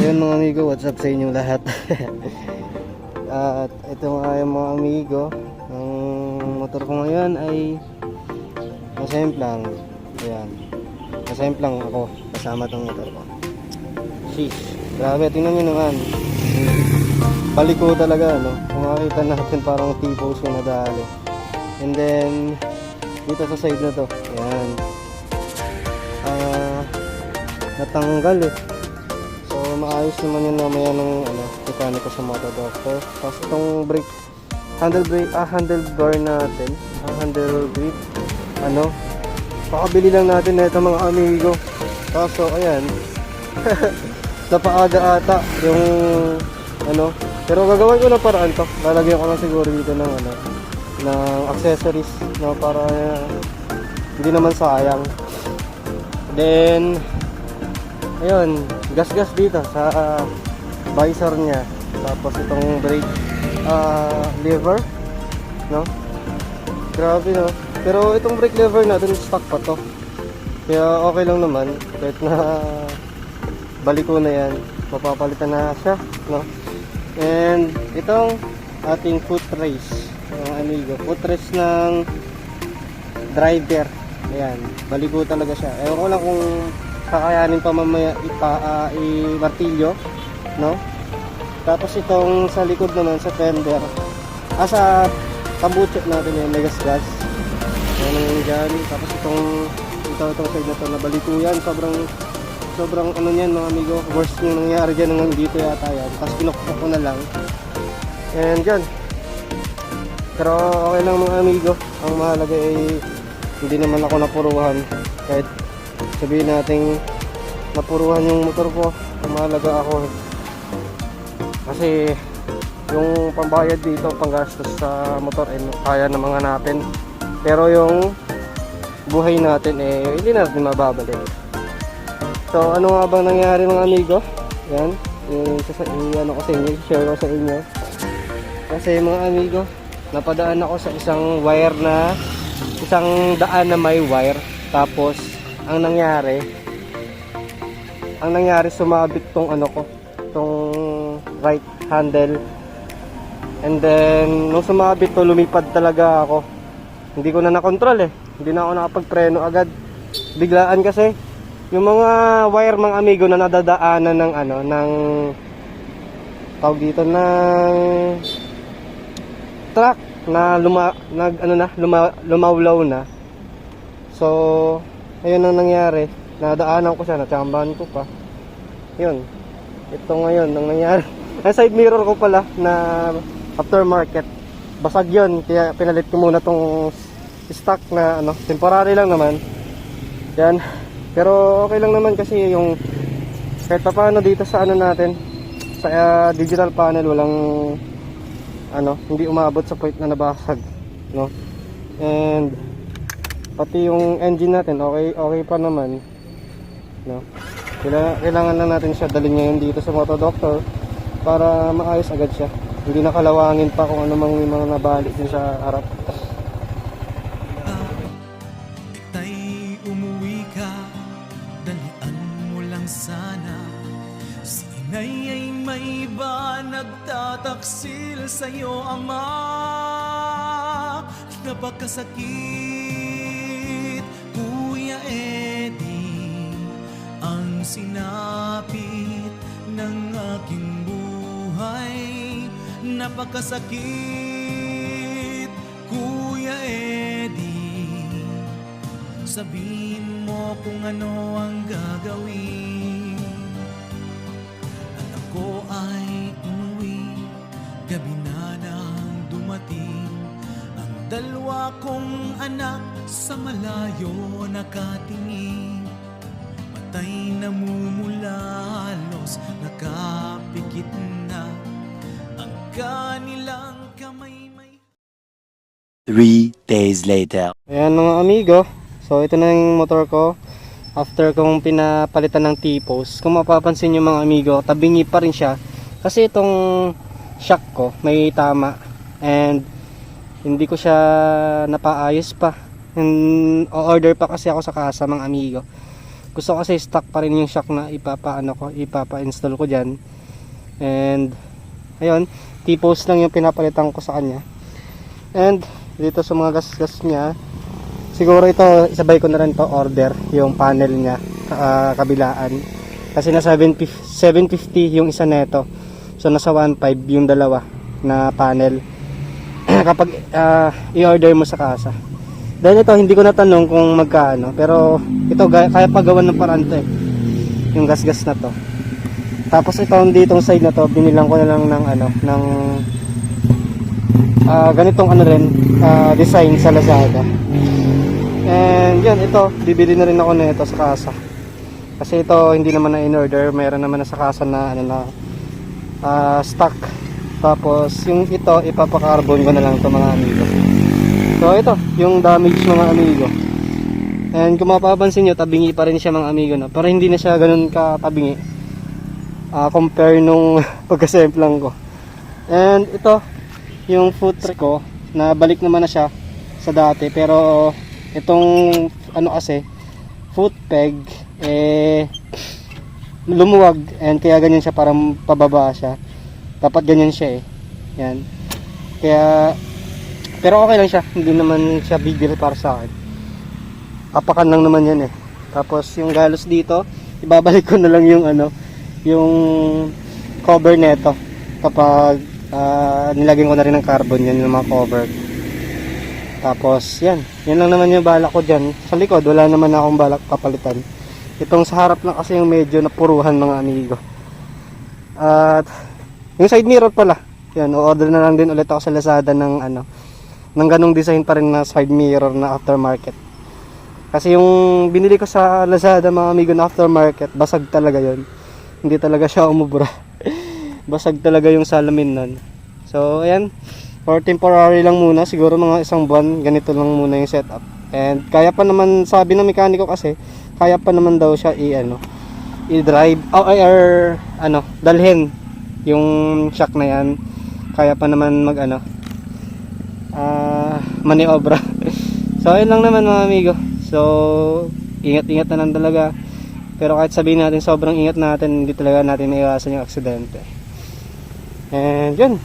Ayun mga amigo, what's up sa inyong lahat? At ito nga yung mga amigo, ang motor ko ngayon ay nasemplang. Ayan, nasemplang ako kasama tong motor ko. Sheesh, grabe, tingnan nyo naman. Balik ko talaga, no? Kung makikita natin parang T-pose yung nadali. And then dito sa side na to, ayan, natanggal eh. So maayos naman yun mamaya ng mekaniko sa motor doctor. Tapos itong brake, handlebar natin, handle grip, pakabili lang natin na ito mga amigo. Kaso ayan, napaaga ata yung pero gagawin ko na paraan to. Lalagyan ko lang siguro dito ng ng accessories, no, para hindi naman sayang. Then ayun, gas-gas dito sa visor niya. Tapos itong brake lever, no? Grabe, no? Pero itong brake lever natin stock pa to. Kaya okay lang naman kahit na balik ko na yan, mapapalitan na siya, no? And itong ating footrace, mga amigo, footrace ng driver. Ayan, baligo talaga siya. Ewan ko lang kung kakayanin pa mamaya i-martilyo, no? Tapos itong sa likod naman, sa fender, sa tambucho natin yung may gas-gas. Ayan dyan. Tapos itong side na to, nabaligo yan. Sobrang niyan mga amigo, worst yung nangyari dyan nung dito yata yan. Tapos kinukok ko na lang. And dyan. Pero okay lang mga amigo. Ang mahalaga ay hindi naman ako napuruhan. Kahit sabihin natin napuruhan yung motor ko, ang mahalaga ako. Kasi yung pambayad dito, panggastos sa motor ay kaya namang hanapin. Pero yung buhay natin hindi natin mababalik. So ano nga bang nangyari mga amigo? Yan, share ko sa inyo. Kasi mga amigo, napadaan ako sa isang daan na may wire. Tapos ang nangyari sumabit tong tong right handle. And then nung sumabit to, lumipad talaga ako. Hindi ko na nakontrol Hindi na ako nakapagpreno agad. Biglaan kasi. Yung mga wire mga amigo na nadadaanan ng tawag dito ng truck na lumawlaw na. So ayun ang nangyari. Nadaanan ko siya, natsambahan ko pa. Yun. Ito ngayon ang nangyari. Ang side mirror ko pala na aftermarket, basag yun. Kaya pinalit ko muna tong stock na temporary lang naman. Yan. Pero okay lang naman kasi yung kahit pa paano dito sa natin, sa digital panel, walang hindi umabot sa point na nabasag, no? And pati yung engine natin okay pa naman, no? Kailangan lang natin siya dalhin ngayon dito sa motor doctor para maayos agad siya. Hindi nakalawangin pa kung ano mang may mga nabalik din sa harap. Ay may ba nagtataksil sa'yo, Ama? Napakasakit, Kuya Eddie, ang sinapit ng aking buhay. Napakasakit, Kuya sabihin mo kung ano ang gagawin. At ako ay umuwi, gabi na nang dumating. Ang dalawa kong anak sa malayo nakatingin. Matay namumula, halos nakapikit na ang kanilang kamay. 3 days later. Ayan mga amigo, so ito na yung motor ko after kong pinapalitan ng T-post. Kung mapapansin nyo mga amigo, tabingi pa rin siya kasi itong shock ko may tama and hindi ko siya napaayos pa. O-order pa kasi ako sa kasa mga amigo. Gusto ko kasi stock pa rin yung shock na ipapa-install ko dyan. And ayun, T-post lang yung pinapalitan ko sa kanya. And dito sa mga gas-gas niya, siguro ito isabay ko na rin to order yung panel niya kabilaan kasi na 750 yung isa neto, so nasa 1.5 yung dalawa na panel kapag i-order mo sa kasa. Dahil ito hindi ko natanong kung magkano, pero ito kaya pagawan ng paraan to yung gas-gas na to. Tapos itong ditong side na to binilang ko na lang ng ganitong design sa Lazada. And yan, ito bibili na rin ako nito sa kasa kasi ito hindi naman na in order, mayroon naman na sa kasa na stock. Tapos yung ito ipapakarbon ko na lang to mga amigo. So ito yung damage mga amigo, and kung mapapansin nyo tabingi pa rin siya mga amigo, no? Pero hindi na siya ganun katabingi compare nung pagkasemplang ko. And ito yung foot rest ko, nabalik naman na siya sa dati, pero itong kasi foot peg lumuwag, and kaya ganyan siya, parang pababa siya. Dapat ganyan siya yan. Kaya pero okay lang siya, hindi naman siya big deal para sa akin. Apakan lang naman yan Tapos yung galos dito ibabalik ko na lang yung yung cover neto kapag nilagyan ko na rin ng carbon yan, yung mga cover. Tapos yan lang naman yung balak ko dyan. Sa likod wala naman akong balak papalitan. Itong sa harap lang kasi yung medyo napuruhan mga amigo. At yung side mirror pala, yan, o-order na lang din ulit ako sa Lazada ng ng ganong design pa rin na side mirror na aftermarket. Kasi yung binili ko sa Lazada mga amigo na aftermarket, basag talaga yon. Hindi talaga siya umubra. Basag talaga yung salamin nun. So ayan, for temporary lang muna, siguro mga isang buwan ganito lang muna yung setup. And kaya pa naman, sabi ng mekaniko kasi kaya pa naman daw siya i-drive or dalhin yung shock na yan. Kaya pa naman maniobra. So ayun lang naman mga amigo. So ingat-ingat na lang talaga. Pero kahit sabihin natin sobrang ingat natin, hindi talaga natin maiwasan yung aksidente. And yun.